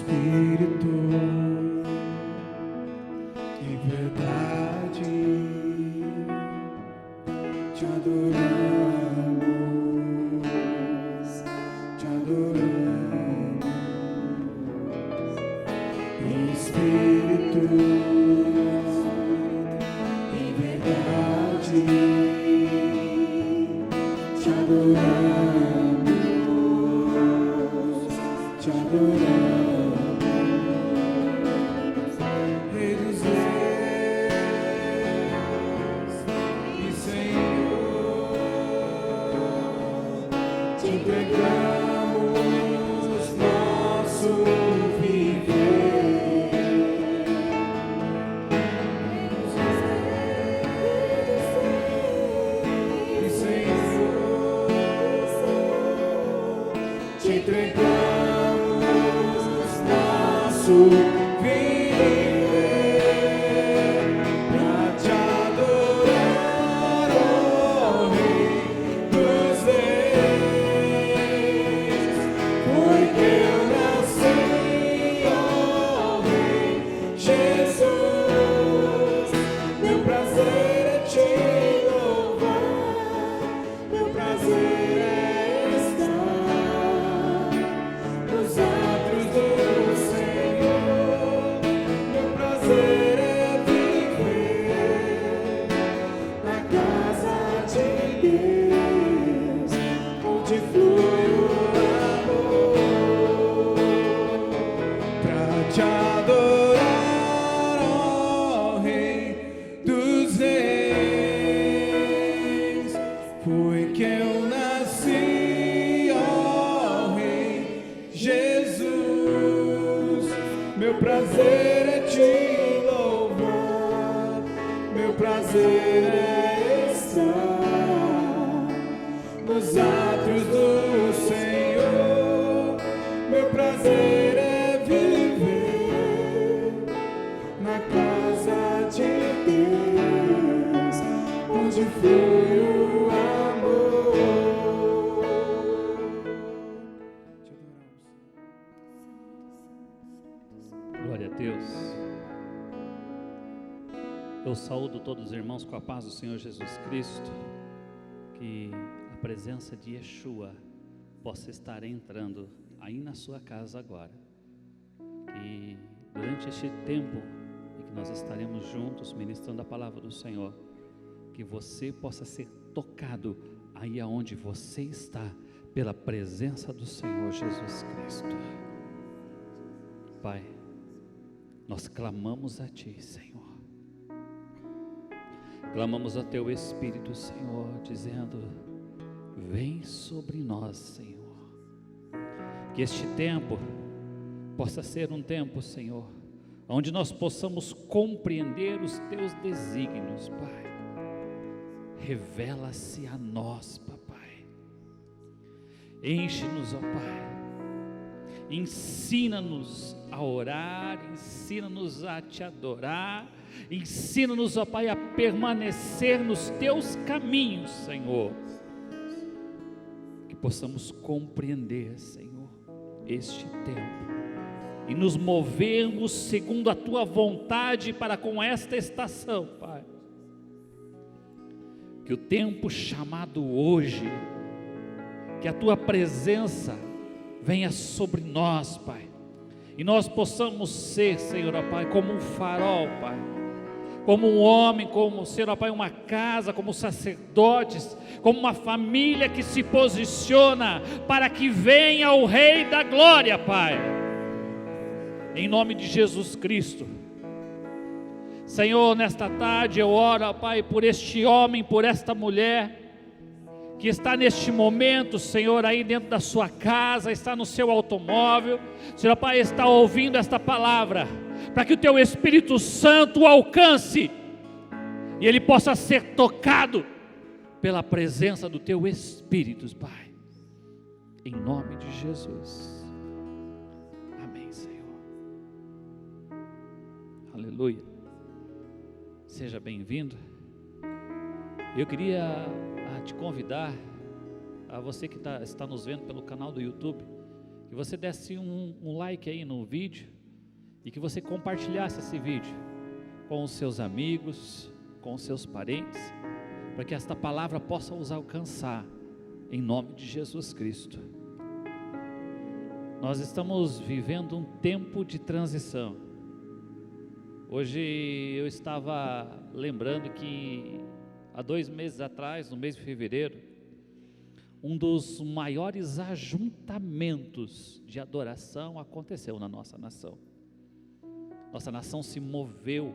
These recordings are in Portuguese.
Espírito, em verdade te adoramos, te adoramos, Espírito, em verdade te adoramos, te adoramos. Eu saúdo todos os irmãos com a paz do Senhor Jesus Cristo, que a presença de Yeshua possa estar entrando aí na sua casa agora, e durante este tempo em que nós estaremos juntos ministrando a palavra do Senhor, que você possa ser tocado aí aonde você está, pela presença do Senhor Jesus Cristo. Pai, nós clamamos a Ti, Senhor. Clamamos a Teu Espírito, Senhor, dizendo: vem sobre nós, Senhor. Que este tempo possa ser um tempo, Senhor, onde nós possamos compreender os Teus desígnios, Pai. Revela-se a nós, Papai. Enche-nos, ó Pai. Ensina-nos a orar, ensina-nos a Te adorar, ensina-nos, ó Pai, a permanecer nos Teus caminhos, Senhor. Que possamos compreender, Senhor, este tempo e nos movermos segundo a Tua vontade para com esta estação, Pai. Que o tempo chamado hoje, que a Tua presença venha sobre nós, Pai, e nós possamos ser, Senhor, ó Pai, como um farol, Pai, como um homem, como, Senhor, ó Pai, uma casa, como sacerdotes, como uma família que se posiciona para que venha o Rei da Glória, Pai, em nome de Jesus Cristo. Senhor, nesta tarde eu oro, ó Pai, por este homem, por esta mulher, que está neste momento, Senhor, aí dentro da sua casa, está no seu automóvel, Senhor Pai, está ouvindo esta palavra, para que o Teu Espírito Santo o alcance, e ele possa ser tocado pela presença do Teu Espírito, Pai, em nome de Jesus, amém, Senhor, aleluia. Seja bem-vindo. Eu queria te convidar, a você que está nos vendo pelo canal do YouTube, que você desse um like aí no vídeo e que você compartilhasse esse vídeo com os seus amigos, com os seus parentes, para que esta palavra possa os alcançar, em nome de Jesus Cristo. Nós estamos vivendo um tempo de transição. Hoje eu estava lembrando que há 2 meses atrás, no mês de fevereiro, um dos maiores ajuntamentos de adoração aconteceu na nossa nação. Nossa nação se moveu,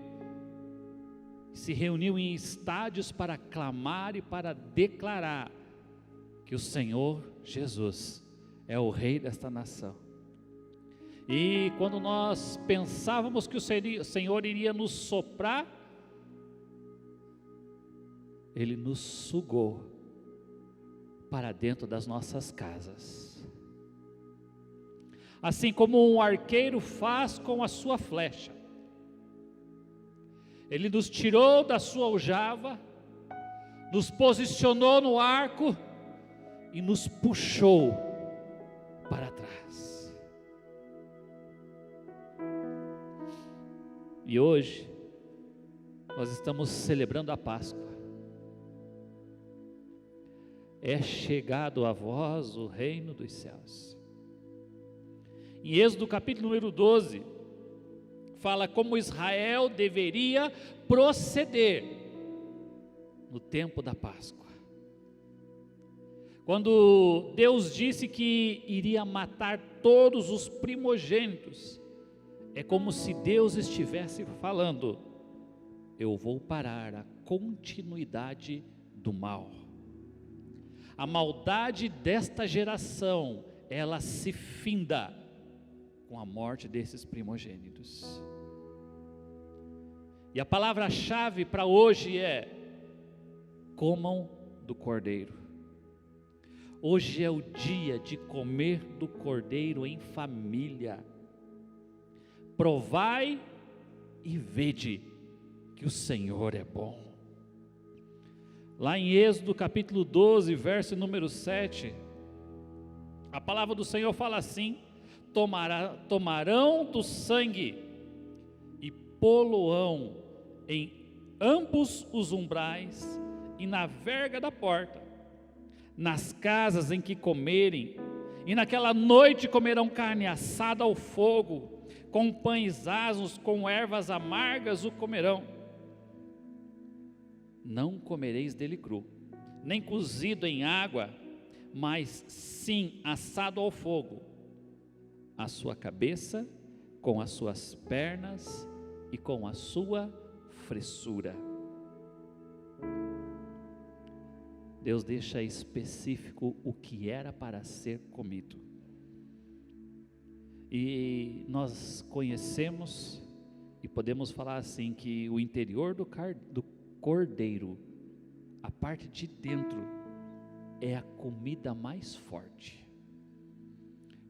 se reuniu em estádios para clamar e para declarar que o Senhor Jesus é o Rei desta nação. E quando nós pensávamos que o Senhor iria nos soprar, Ele nos sugou para dentro das nossas casas. Assim como um arqueiro faz com a sua flecha, Ele nos tirou da sua aljava, nos posicionou no arco e nos puxou para trás. E hoje nós estamos celebrando a Páscoa. É chegado a vós o reino dos céus. Em Êxodo capítulo número 12, fala como Israel deveria proceder no tempo da Páscoa. Quando Deus disse que iria matar todos os primogênitos, é como se Deus estivesse falando: eu vou parar a continuidade do mal. A maldade desta geração, ela se finda com a morte desses primogênitos. E a palavra-chave para hoje é: comam do cordeiro. Hoje é o dia de comer do cordeiro em família. Provai e vede que o Senhor é bom. Lá em Êxodo capítulo 12, verso número 7, a palavra do Senhor fala assim: tomarão do sangue e pô-lo-ão em ambos os umbrais e na verga da porta, nas casas em que comerem, e naquela noite comerão carne assada ao fogo, com pães asmos, com ervas amargas o comerão. Não comereis dele cru, nem cozido em água, mas sim assado ao fogo, a sua cabeça com as suas pernas e com a sua fressura. Deus deixa específico o que era para ser comido. E nós conhecemos e podemos falar assim que o interior do cordeiro, a parte de dentro, é a comida mais forte.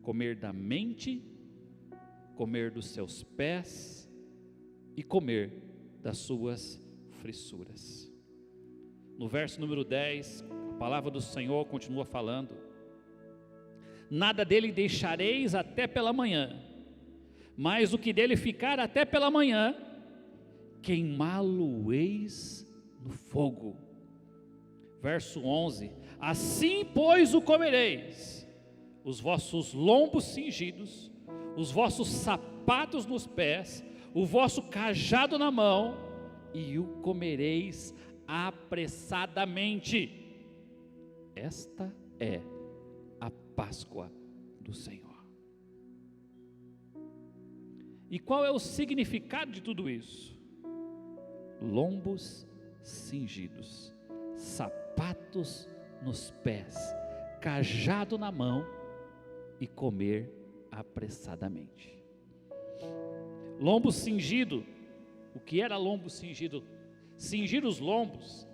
Comer da mente, comer dos seus pés e comer das suas fressuras. No verso número 10, a palavra do Senhor continua falando: nada dele deixareis até pela manhã, mas o que dele ficar até pela manhã, queimá-lo-eis no fogo. Verso 11: assim pois o comereis, os vossos lombos cingidos, os vossos sapatos nos pés, o vosso cajado na mão, e o comereis apressadamente. Esta é a Páscoa do Senhor. E qual é o significado de tudo isso? Lombos cingidos, sapatos nos pés, cajado na mão e comer apressadamente. Lombo cingido. O que era lombo cingido? Cingir os lombos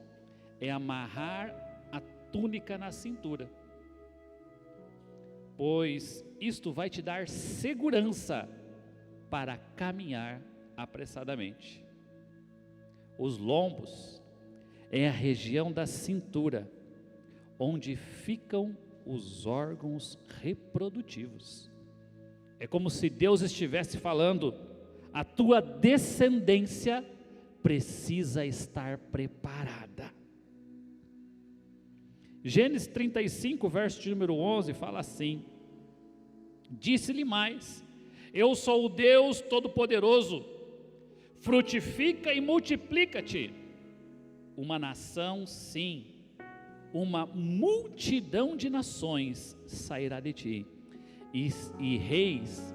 é amarrar a túnica na cintura, pois isto vai te dar segurança para caminhar apressadamente. Os lombos é a região da cintura onde ficam os órgãos reprodutivos. É como se Deus estivesse falando: a tua descendência precisa estar preparada. Gênesis 35, verso de número 11, fala assim: disse-lhe mais: eu sou o Deus Todo-Poderoso, frutifica e multiplica-te. Uma nação, sim, uma multidão de nações sairá de ti, e reis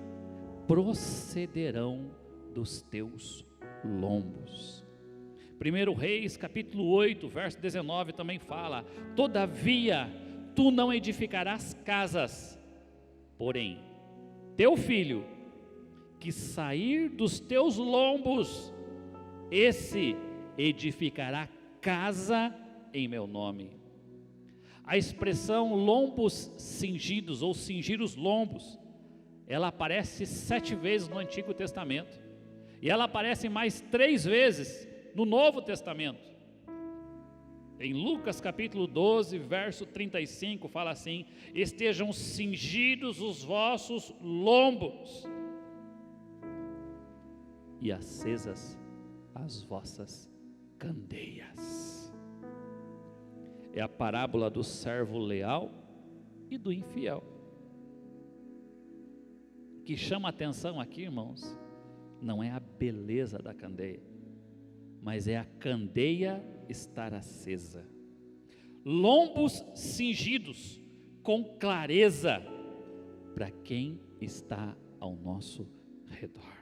procederão dos teus lombos. 1 Reis capítulo 8, verso 19 também fala: todavia tu não edificarás casas, porém teu filho que sair dos teus lombos, esse edificará casa em meu nome. A expressão lombos cingidos ou cingir os lombos, ela aparece 7 vezes no Antigo Testamento, e ela aparece mais 3 vezes no Novo Testamento. Em Lucas capítulo 12, verso 35, fala assim: estejam cingidos os vossos lombos e acesas as vossas candeias. É a parábola do servo leal e do infiel. O que chama a atenção aqui, irmãos, não é a beleza da candeia, mas é a candeia estar acesa. Lombos cingidos com clareza para quem está ao nosso redor.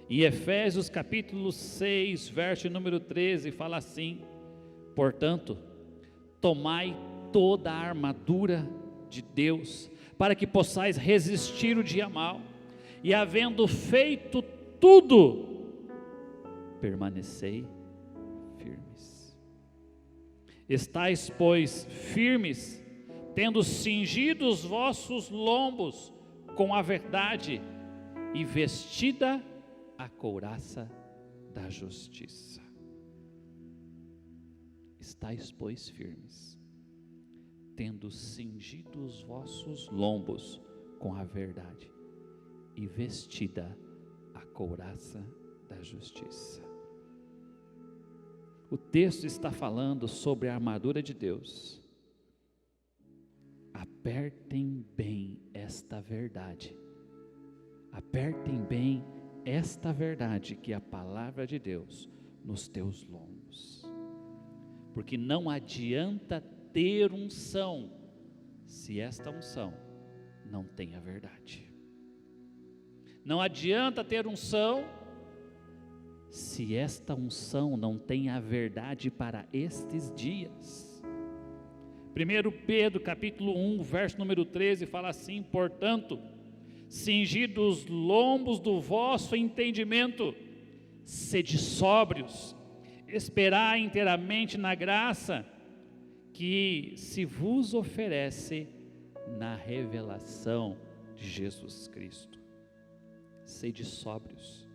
Em Efésios capítulo 6, verso número 13, fala assim: portanto, tomai toda a armadura de Deus, para que possais resistir o dia mau, e havendo feito tudo, permanecei firmes. Estais, pois, firmes, tendo cingido os vossos lombos com a verdade, e vestida a couraça da justiça. Estais, pois, firmes, tendo cingido os vossos lombos com a verdade, e vestida a couraça da justiça. O texto está falando sobre a armadura de Deus. Apertem bem esta verdade. Apertem bem esta verdade, que é a palavra de Deus, nos teus lombos. Porque não adianta ter unção se esta unção não tem a verdade. Não adianta ter unção se esta unção não tem a verdade para estes dias. 1 Pedro capítulo 1, verso número 13, fala assim: portanto, cingido os lombos do vosso entendimento, sede sóbrios, esperai inteiramente na graça que se vos oferece na revelação de Jesus Cristo. Sede sóbrios.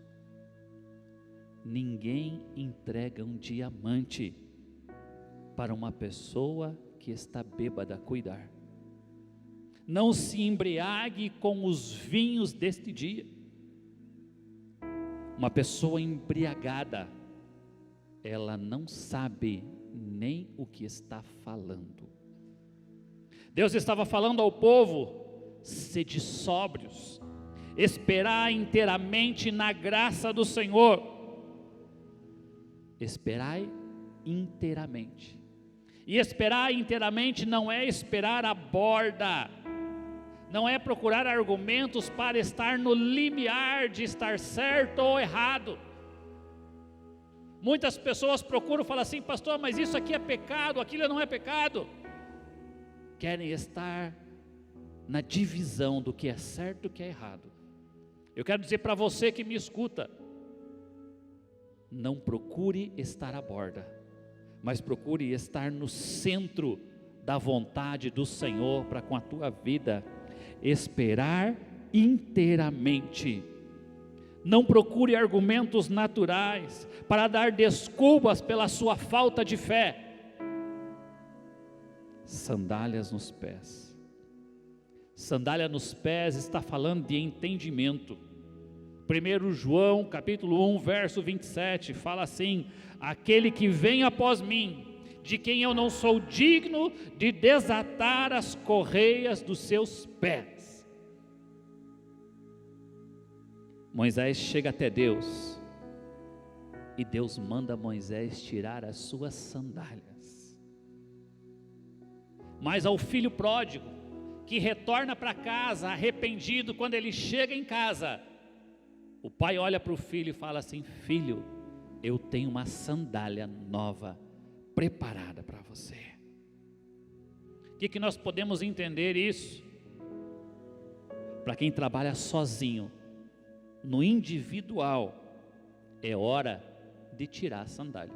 Ninguém entrega um diamante para uma pessoa que está bêbada a cuidar. Não se embriague com os vinhos deste dia. Uma pessoa embriagada, ela não sabe nem o que está falando. Deus estava falando ao povo: sede sóbrios, esperai inteiramente na graça do Senhor. Esperai inteiramente. E esperar inteiramente não é esperar a borda, não é procurar argumentos para estar no limiar de estar certo ou errado. Muitas pessoas procuram falar assim: pastor, mas isso aqui é pecado, aquilo não é pecado. Querem estar na divisão do que é certo e do que é errado. Eu quero dizer para você que me escuta: não procure estar à borda, mas procure estar no centro da vontade do Senhor para com a tua vida. Esperar inteiramente. Não procure argumentos naturais para dar desculpas pela sua falta de fé. Sandálias nos pés, Sandália nos pés está falando de entendimento. 1 João capítulo 1, verso 27, fala assim: aquele que vem após mim, de quem eu não sou digno de desatar as correias dos seus pés. Moisés chega até Deus, e Deus manda Moisés tirar as suas sandálias. Mas ao filho pródigo, que retorna para casa arrependido, quando ele chega em casa, o pai olha para o filho e fala assim: filho, eu tenho uma sandália nova preparada para você. O que nós podemos entender isso? Para quem trabalha sozinho, no individual, é hora de tirar a sandália.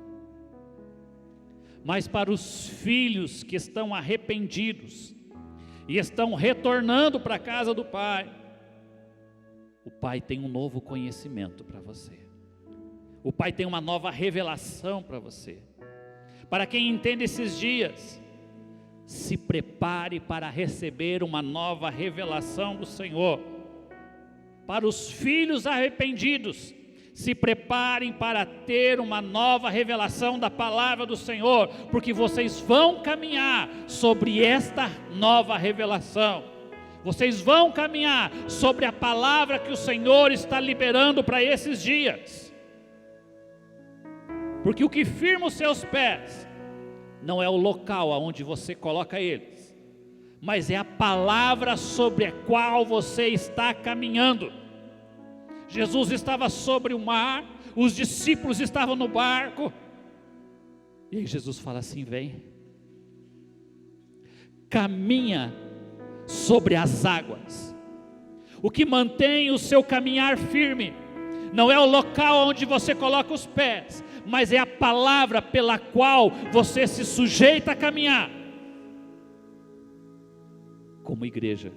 Mas para os filhos que estão arrependidos e estão retornando para a casa do pai, o pai tem um novo conhecimento para você. O pai tem uma nova revelação para você. Para quem entende esses dias, se prepare para receber uma nova revelação do Senhor. Para os filhos arrependidos, se preparem para ter uma nova revelação da palavra do Senhor, porque vocês vão caminhar sobre esta nova revelação. Vocês vão caminhar sobre a palavra que o Senhor está liberando para esses dias. Porque o que firma os seus pés não é o local aonde você coloca eles, mas é a palavra sobre a qual você está caminhando. Jesus estava sobre o mar, os discípulos estavam no barco, e aí Jesus fala assim: vem, caminha sobre as águas. O que mantém o seu caminhar firme não é o local onde você coloca os pés, mas é a palavra pela qual você se sujeita a caminhar. Como igreja,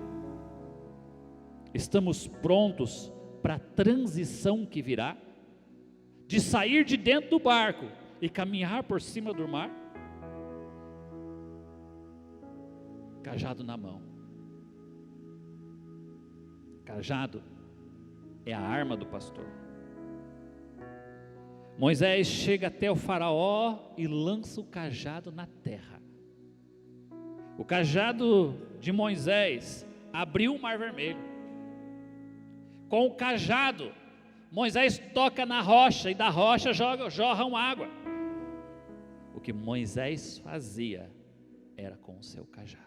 estamos prontos para a transição que virá, de sair de dentro do barco e caminhar por cima do mar? Cajado na mão. Cajado é a arma do pastor. Moisés chega até o faraó e lança o cajado na terra. O cajado de Moisés abriu o mar vermelho. Com o cajado, Moisés toca na rocha, e da rocha jorram água. O que Moisés fazia era com o seu cajado.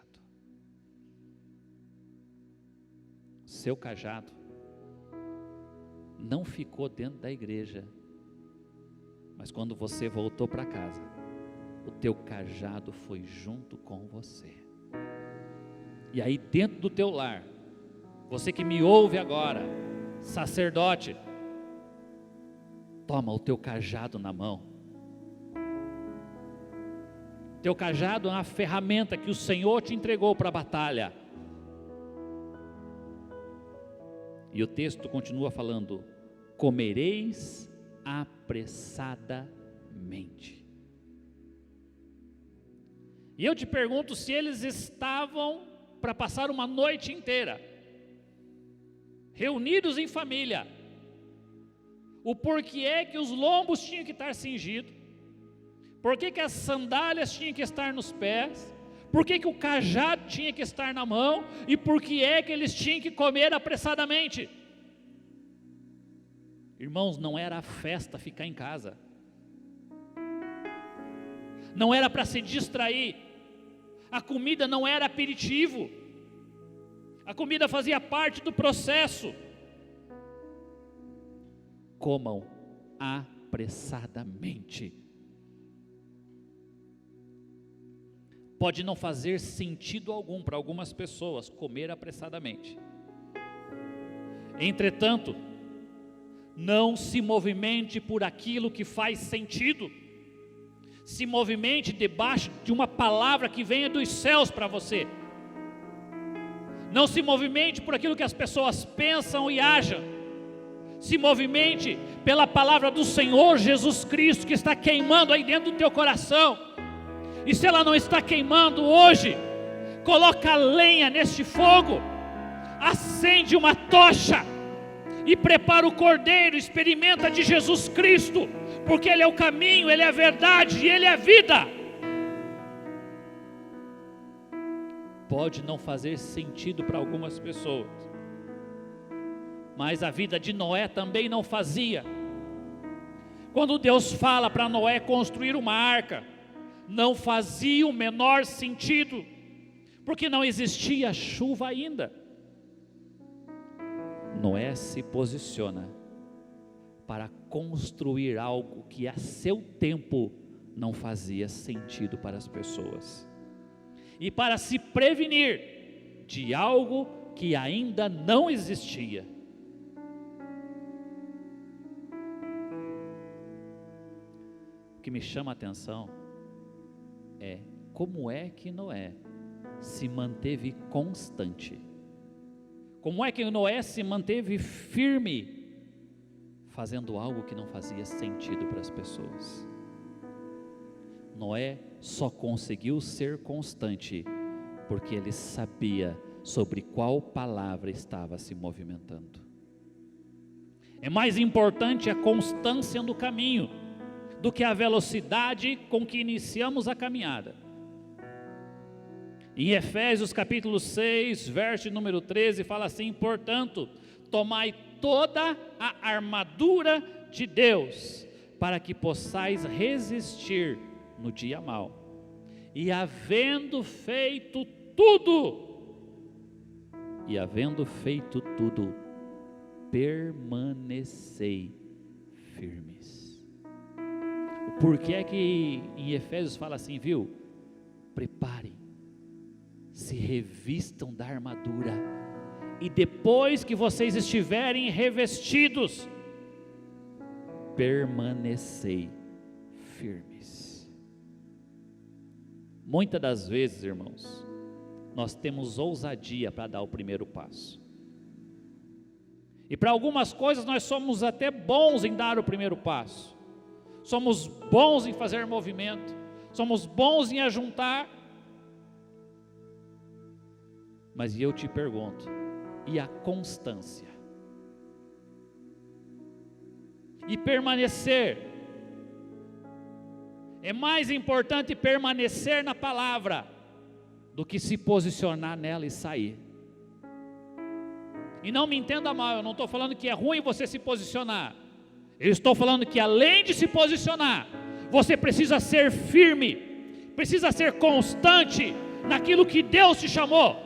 O seu cajado não ficou dentro da igreja, mas quando você voltou para casa, o teu cajado foi junto com você. E aí dentro do teu lar, você que me ouve agora, sacerdote, toma o teu cajado na mão. Teu cajado é uma ferramenta que o Senhor te entregou para a batalha. E o texto continua falando: comereis apressadamente. E eu te pergunto se eles estavam para passar uma noite inteira reunidos em família. O porquê é que os lombos tinham que estar cingidos? Por que as sandálias tinham que estar nos pés? Por que o cajado tinha que estar na mão? E por que é que eles tinham que comer apressadamente? Irmãos, não era a festa ficar em casa. Não era para se distrair. A comida não era aperitivo. A comida fazia parte do processo. Comam apressadamente. Pode não fazer sentido algum para algumas pessoas comer apressadamente. Entretanto, não se movimente por aquilo que faz sentido. Se movimente debaixo de uma palavra que venha dos céus para você. Não se movimente por aquilo que as pessoas pensam e agem. Se movimente pela palavra do Senhor Jesus Cristo, que está queimando aí dentro do teu coração. E se ela não está queimando hoje, coloca lenha neste fogo acende uma tocha e prepara o cordeiro, experimenta de Jesus Cristo, porque Ele é o caminho, Ele é a verdade e Ele é a vida. Pode não fazer sentido para algumas pessoas, mas a vida de Noé também não fazia. Quando Deus fala para Noé construir uma arca, não fazia o menor sentido, porque não existia chuva ainda. Noé se posiciona para construir algo que a seu tempo não fazia sentido para as pessoas, e para se prevenir de algo que ainda não existia. O que me chama a atenção é como é que Noé se manteve constante. Como é que Noé se manteve firme, fazendo algo que não fazia sentido para as pessoas. Noé só conseguiu ser constante porque ele sabia sobre qual palavra estava se movimentando. É mais importante a constância no caminho do que a velocidade com que iniciamos a caminhada. Em Efésios capítulo 6, verso número 13, fala assim: portanto, tomai toda a armadura de Deus, para que possais resistir no dia mau, e havendo feito tudo, permanecei firmes. Por que é que em Efésios fala assim, viu? Preparem, se revistam da armadura, e depois que vocês estiverem revestidos, permanecei firmes. Muitas das vezes, irmãos, nós temos ousadia para dar o primeiro passo, e para algumas coisas nós somos até bons em dar o primeiro passo, somos bons em fazer movimento, somos bons em ajuntar, mas eu te pergunto, e a constância? E permanecer? É mais importante permanecer na palavra do que se posicionar nela e sair. E não me entenda mal, eu não estou falando que é ruim você se posicionar. Eu estou falando que além de se posicionar, você precisa ser firme, precisa ser constante naquilo que Deus te chamou.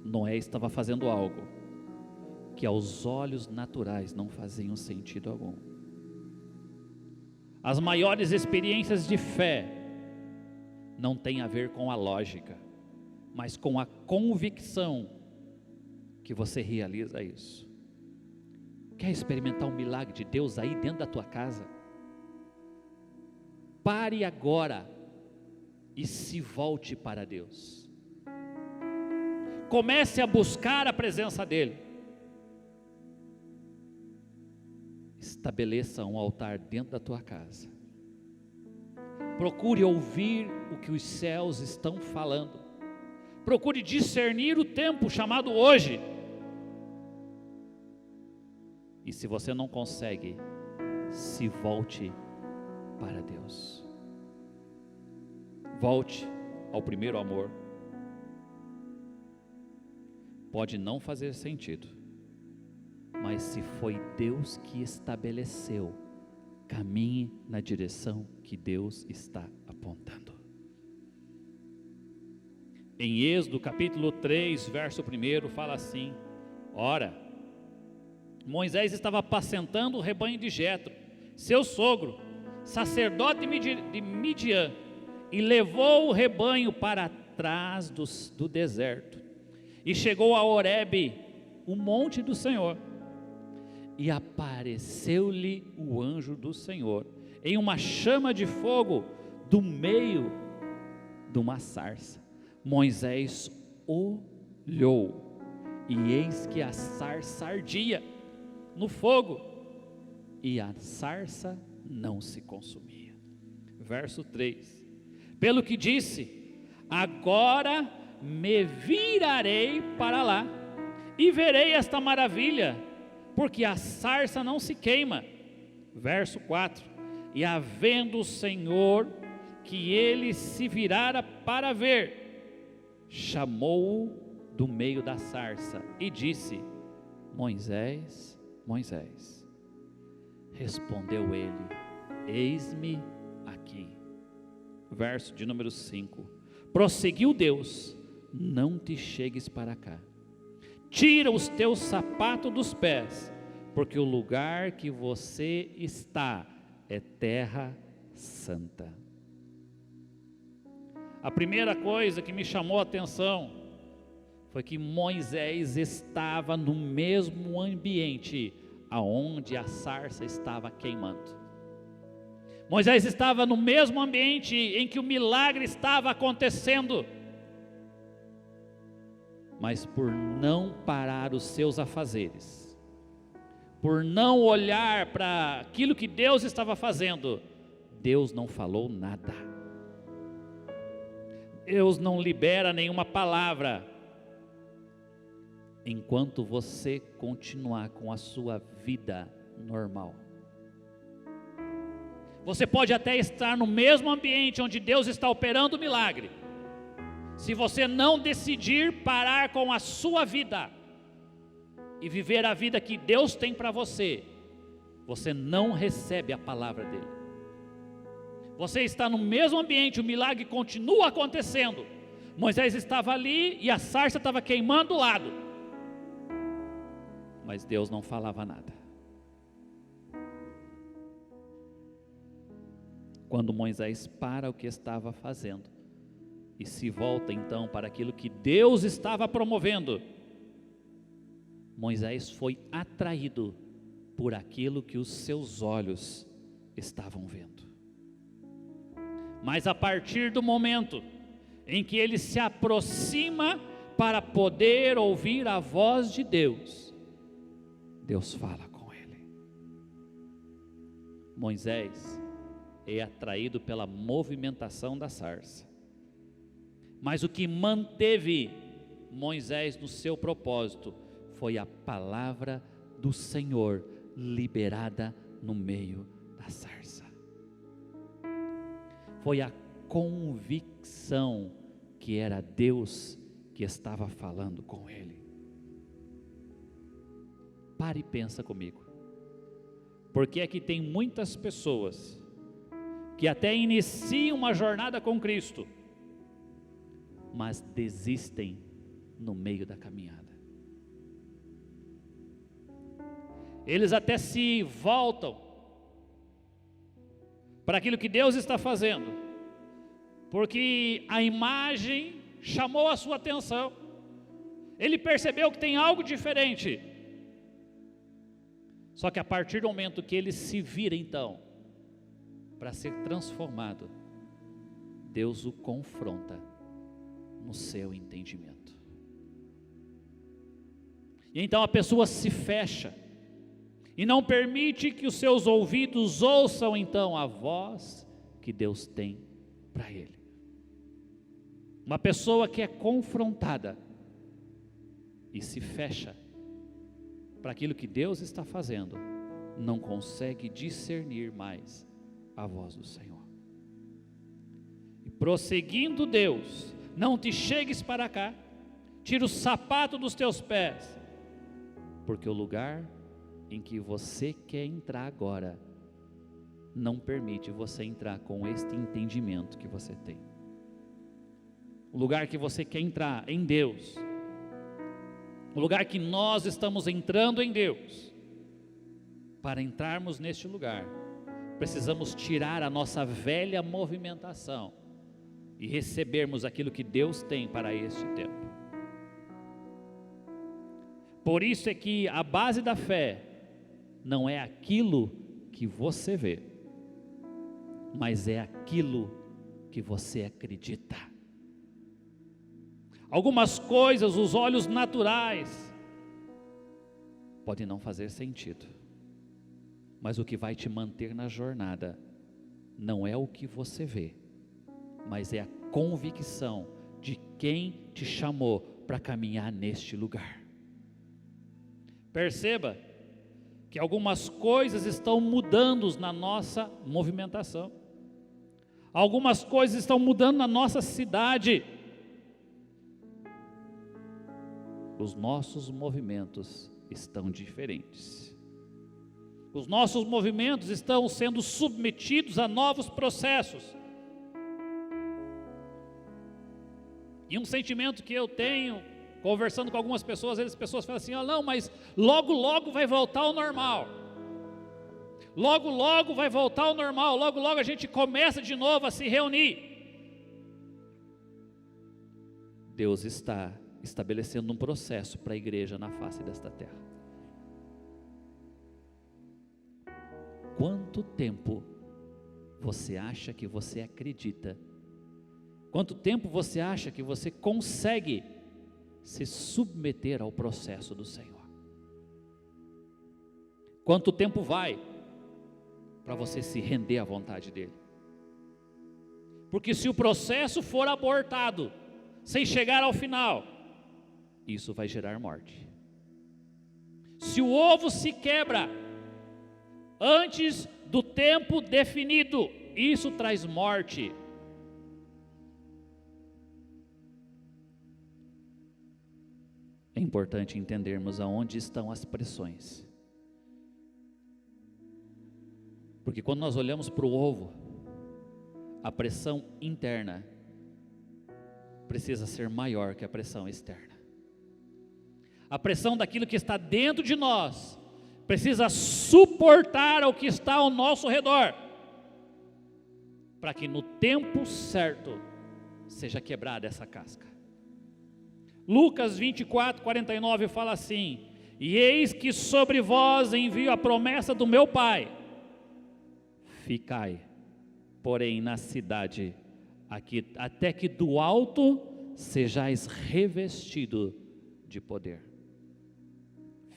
Noé estava fazendo algo que aos olhos naturais não faziam sentido algum. As maiores experiências de fé não têm a ver com a lógica, mas com a convicção que você realiza isso. Quer experimentar um milagre de Deus aí dentro da tua casa? Pare agora e se volte para Deus. Comece a buscar a presença dEle. Estabeleça um altar dentro da tua casa. Procure ouvir o que os céus estão falando. Procure discernir o tempo chamado hoje. E se você não consegue, se volte para Deus. Volte ao primeiro amor. Pode não fazer sentido, mas se foi Deus que estabeleceu, caminhe na direção que Deus está apontando. Em Êxodo capítulo 3, verso 1, fala assim: ora, Moisés estava apacentando o rebanho de Jetro, seu sogro, sacerdote de Midian, e levou o rebanho para trás do deserto, e chegou a Horebe, o monte do Senhor, e apareceu-lhe o anjo do Senhor, em uma chama de fogo, do meio de uma sarça. Moisés olhou, e eis que a sarça ardia no fogo, e a sarça não se consumia. Verso 3, pelo que disse: agora me virarei para lá e verei esta maravilha, porque a sarça não se queima. Verso 4: e havendo o Senhor que ele se virara para ver, chamou-o do meio da sarça e disse: Moisés, Moisés. Respondeu ele: eis-me aqui. Verso de número 5: prosseguiu Deus: não te chegues para cá, tira os teus sapatos dos pés, porque o lugar que você está é terra santa. A primeira coisa que me chamou a atenção foi que Moisés estava no mesmo ambiente aonde a sarça estava queimando. Moisés estava no mesmo ambiente em que o milagre estava acontecendo, mas por não parar os seus afazeres, por não olhar para aquilo que Deus estava fazendo, Deus não falou nada. Deus não libera nenhuma palavra enquanto você continuar com a sua vida normal. Você pode até estar no mesmo ambiente onde Deus está operando o milagre. Se você não decidir parar com a sua vida e viver a vida que Deus tem para você, você não recebe a palavra dele. Você está no mesmo ambiente, o milagre continua acontecendo. Moisés estava ali e a sarça estava queimando do lado, mas Deus não falava nada. Quando Moisés para o que estava fazendo e se volta então para aquilo que Deus estava promovendo, Moisés foi atraído por aquilo que os seus olhos estavam vendo. Mas a partir do momento em que ele se aproxima para poder ouvir a voz de Deus, Deus fala com ele. Moisés é atraído pela movimentação da sarça, mas o que manteve Moisés no seu propósito foi a palavra do Senhor liberada no meio da sarça. Foi a convicção que era Deus que estava falando com ele. Pare e pensa comigo. Porque é que tem muitas pessoas que até iniciam uma jornada com Cristo, mas desistem no meio da caminhada. Eles até se voltam para aquilo que Deus está fazendo, porque a imagem chamou a sua atenção, ele percebeu que tem algo diferente. Só que a partir do momento que ele se vira então para ser transformado, Deus o confronta no seu entendimento. E então a pessoa se fecha e não permite que os seus ouvidos ouçam então a voz que Deus tem para ele. Uma pessoa que é confrontada e se fecha para aquilo que Deus está fazendo, não consegue discernir mais a voz do Senhor. E prosseguindo Deus: não te chegues para cá, tira o sapato dos teus pés, porque o lugar em que você quer entrar agora não permite você entrar com este entendimento que você tem. O lugar que você quer entrar em Deus, o lugar que nós estamos entrando em Deus, para entrarmos neste lugar, precisamos tirar a nossa velha movimentação e recebermos aquilo que Deus tem para este tempo. Por isso é que a base da fé não é aquilo que você vê, mas é aquilo que você acredita. Algumas coisas, os olhos naturais, podem não fazer sentido, mas o que vai te manter na jornada não é o que você vê, mas é a convicção de quem te chamou para caminhar neste lugar. Perceba que algumas coisas estão mudando na nossa movimentação. Algumas coisas estão mudando na nossa cidade. Os nossos movimentos estão diferentes. Os nossos movimentos estão sendo submetidos a novos processos. E um sentimento que eu tenho, conversando com algumas pessoas, as pessoas falam assim: não, mas logo logo vai voltar ao normal. Logo logo vai voltar ao normal, logo logo a gente começa de novo a se reunir. Deus está estabelecendo um processo para a igreja na face desta terra. Quanto tempo você acha que você acredita? Quanto tempo você acha que você consegue se submeter ao processo do Senhor? Quanto tempo vai para você se render à vontade dEle? Porque se o processo for abortado, sem chegar ao final, isso vai gerar morte. Se o ovo se quebra antes do tempo definido, isso traz morte. É importante entendermos aonde estão as pressões. Porque quando nós olhamos para o ovo, a pressão interna precisa ser maior que a pressão externa. A pressão daquilo que está dentro de nós precisa suportar o que está ao nosso redor, para que no tempo certo seja quebrada essa casca. Lucas 24:49 fala assim: e eis que sobre vós envio a promessa do meu Pai, ficai, porém, na cidade, aqui, até que do alto sejais revestido de poder.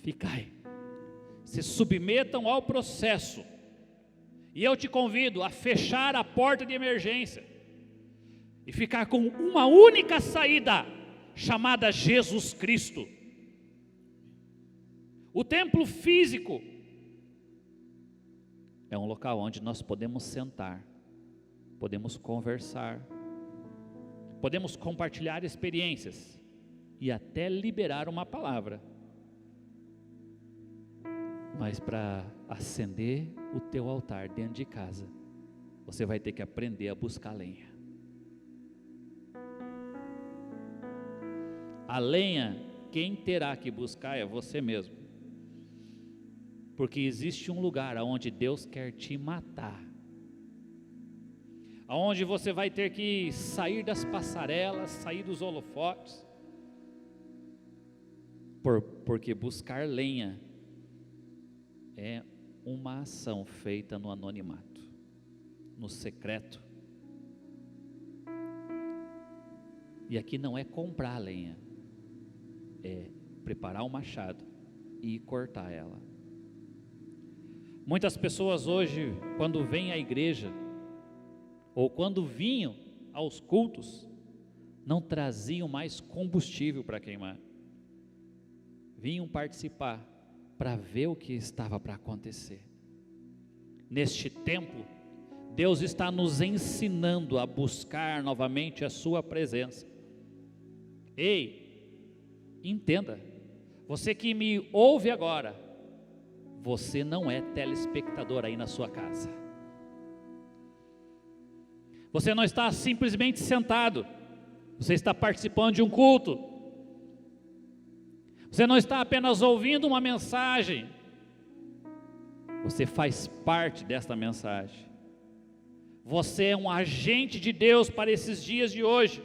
Ficai, se submetam ao processo, e eu te convido a fechar a porta de emergência, e ficar com uma única saída, chamada Jesus Cristo. O templo físico é um local onde nós podemos sentar, podemos conversar, podemos compartilhar experiências e até liberar uma palavra. Mas para acender o teu altar dentro de casa, você vai ter que aprender a buscar lenha. A lenha, quem terá que buscar é você mesmo. Porque existe um lugar onde Deus quer te matar, onde você vai ter que sair das passarelas, sair dos holofotes, porque buscar lenha é uma ação feita no anonimato, no secreto. E aqui não é comprar lenha, é preparar o machado e cortar ela. Muitas pessoas hoje, quando vêm à igreja, ou quando vinham aos cultos, não traziam mais combustível para queimar. Vinham participar para ver o que estava para acontecer. Neste tempo, Deus está nos ensinando a buscar novamente a sua presença. Ei, entenda, você que me ouve agora, você não é telespectador aí na sua casa. Você não está simplesmente sentado, você está participando de um culto. Você não está apenas ouvindo uma mensagem, você faz parte desta mensagem. Você é um agente de Deus para esses dias de hoje.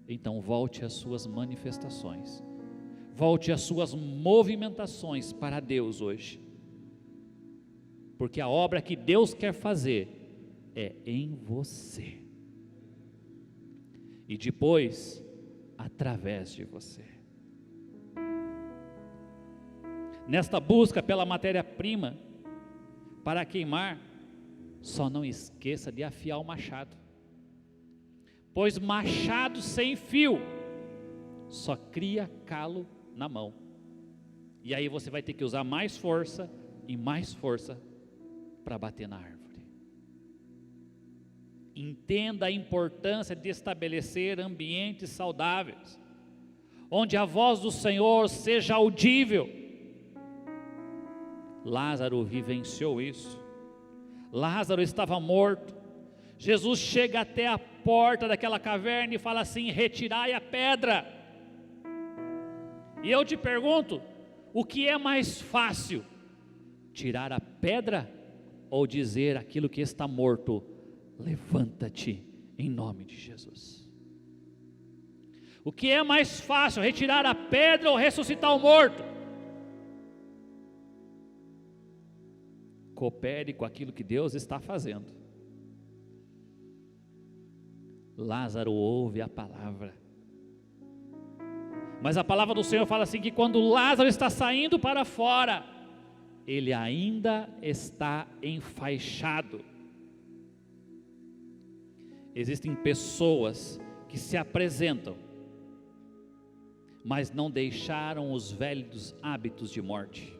Então volte às suas manifestações, volte às suas movimentações para Deus hoje, porque a obra que Deus quer fazer é em você, e depois através de você. Nesta busca pela matéria-prima para queimar, só não esqueça de afiar o machado. pois machado sem fio só cria calo na mão. E aí você vai ter que usar mais força e mais força para bater na árvore. Entenda a importância de estabelecer ambientes saudáveis, onde a voz do Senhor seja audível. Lázaro vivenciou isso. Lázaro estava morto. Jesus chega até a porta daquela caverna e fala assim: retirai a pedra. E eu te pergunto, o que é mais fácil? Tirar a pedra ou dizer aquilo que está morto: levanta-te em nome de Jesus? O que é mais fácil, retirar a pedra ou ressuscitar o morto? Coopere com aquilo que Deus está fazendo. Lázaro ouve a palavra, mas a palavra do Senhor fala assim, que quando Lázaro está saindo para fora, ele ainda está enfaixado. Existem pessoas que se apresentam, mas não deixaram os velhos hábitos de morte.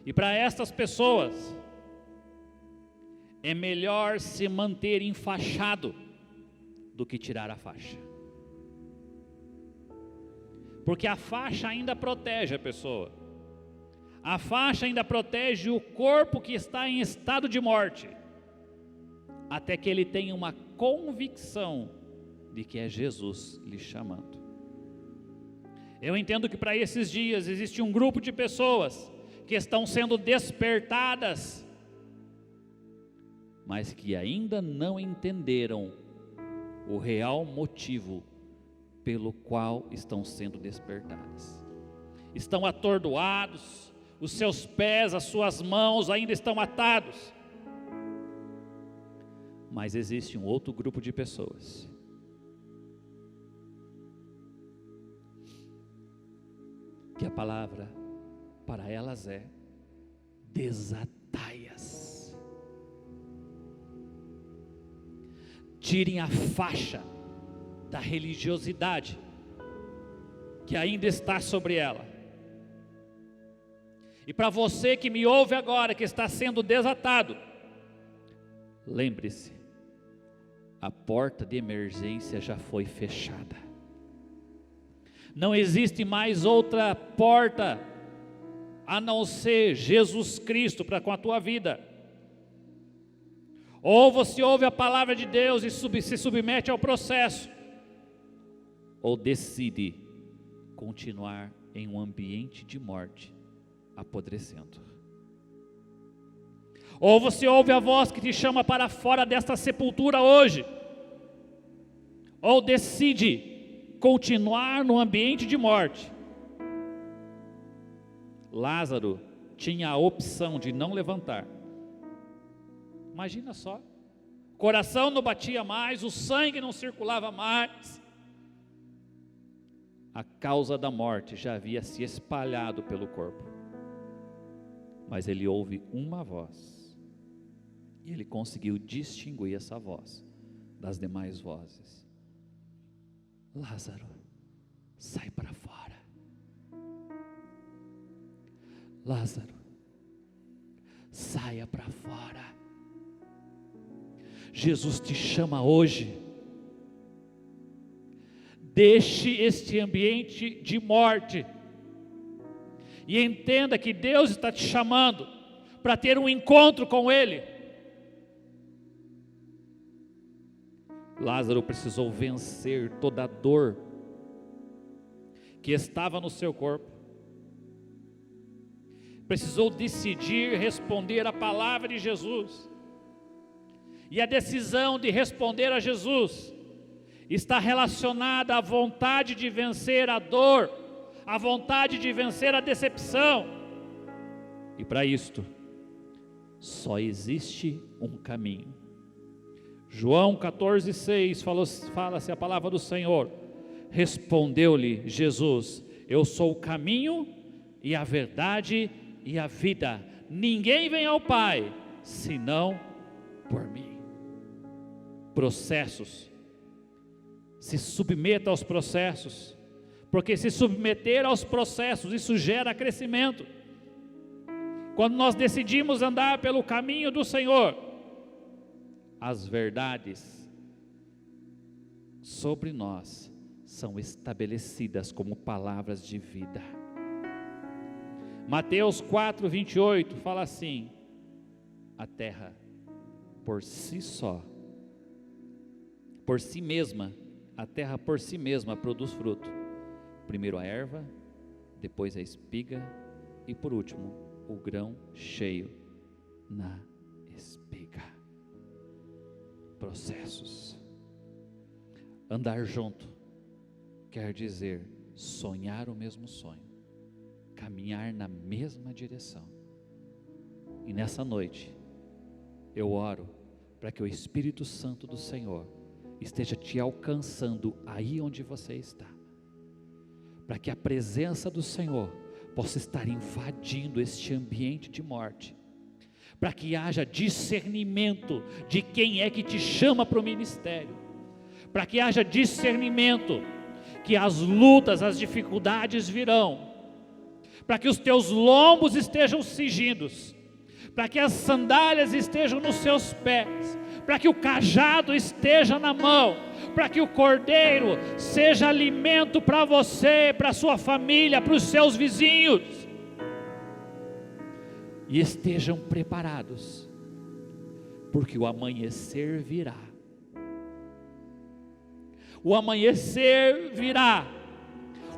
E para estas pessoas, é melhor se manter enfaixado do que tirar a faixa. Porque a faixa ainda protege a pessoa. A faixa ainda protege o corpo que está em estado de morte, até que ele tenha uma convicção de que é Jesus lhe chamando. Eu entendo que para esses dias existe um grupo de pessoas que estão sendo despertadas, mas que ainda não entenderam o real motivo pelo qual estão sendo despertadas. Estão atordoados, os seus pés, as suas mãos ainda estão atados. Mas existe um outro grupo de pessoas que a palavra para elas é: desatai-as. Tirem a faixa da religiosidade que ainda está sobre ela. E para você que me ouve agora, que está sendo desatado, lembre-se, a porta de emergência já foi fechada. Não existe mais outra porta a não ser Jesus Cristo para com a tua vida. Ou você ouve a palavra de Deus e se submete ao processo, ou decide continuar em um ambiente de morte, apodrecendo. Ou você ouve a voz que te chama para fora desta sepultura hoje, ou decide continuar no ambiente de morte. Lázaro tinha a opção de não levantar. Imagina só, o coração não batia mais, o sangue não circulava mais, a causa da morte já havia se espalhado pelo corpo. Mas ele ouve uma voz, e ele conseguiu distinguir essa voz das demais vozes: Lázaro, sai para fora. Lázaro, saia para fora. Jesus te chama hoje. Deixe este ambiente de morte e entenda que Deus está te chamando para ter um encontro com Ele. Lázaro precisou vencer toda a dor que estava no seu corpo. Precisou decidir responder a palavra de Jesus. E a decisão de responder a Jesus está relacionada à vontade de vencer a dor, à vontade de vencer a decepção. E para isto, só existe um caminho. João 14,6 fala-se a palavra do Senhor. Respondeu-lhe Jesus: eu sou o caminho e a verdade e a vida. Ninguém vem ao Pai senão por mim. Processos Se submeta aos processos, porque se submeter aos processos, isso gera crescimento. Quando nós decidimos andar pelo caminho do Senhor, as verdades sobre nós são estabelecidas como palavras de vida. Mateus 4:28 fala assim: a terra por si só, por si mesma, a terra por si mesma produz fruto. Primeiro a erva, depois a espiga e por último o grão cheio na espiga. Processos. Andar junto quer dizer sonhar o mesmo sonho, caminhar na mesma direção. E nessa noite eu oro para que o Espírito Santo do Senhor esteja te alcançando aí onde você está, para que a presença do Senhor possa estar invadindo este ambiente de morte, para que haja discernimento de quem é que te chama para o ministério, para que haja discernimento que as lutas, as dificuldades virão, para que os teus lombos estejam cingidos, para que as sandálias estejam nos seus pés, para que o cajado esteja na mão, para que o cordeiro seja alimento para você, para a sua família, para os seus vizinhos, e estejam preparados, porque o amanhecer virá. O amanhecer virá,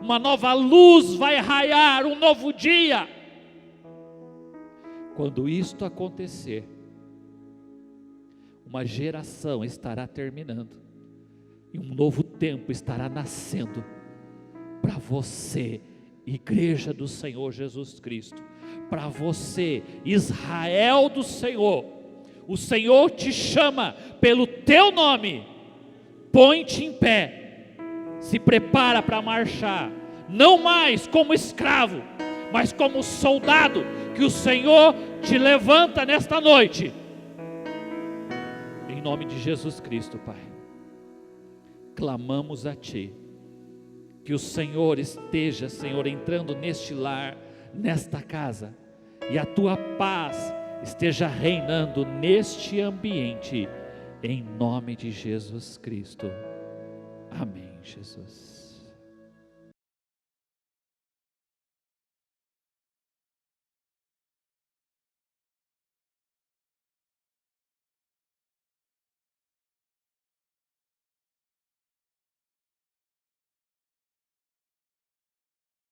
uma nova luz vai raiar, um novo dia. Quando isto acontecer, uma geração estará terminando e um novo tempo estará nascendo para você, igreja do Senhor Jesus Cristo, para você, Israel do Senhor. O Senhor te chama pelo teu nome. Põe-te em pé, se prepara para marchar, não mais como escravo, mas como soldado, que o Senhor te levanta nesta noite, em nome de Jesus Cristo, Pai. Clamamos a Ti, que o Senhor esteja, Senhor, entrando neste lar, nesta casa, e a Tua paz esteja reinando neste ambiente, em nome de Jesus Cristo. Amém, Jesus.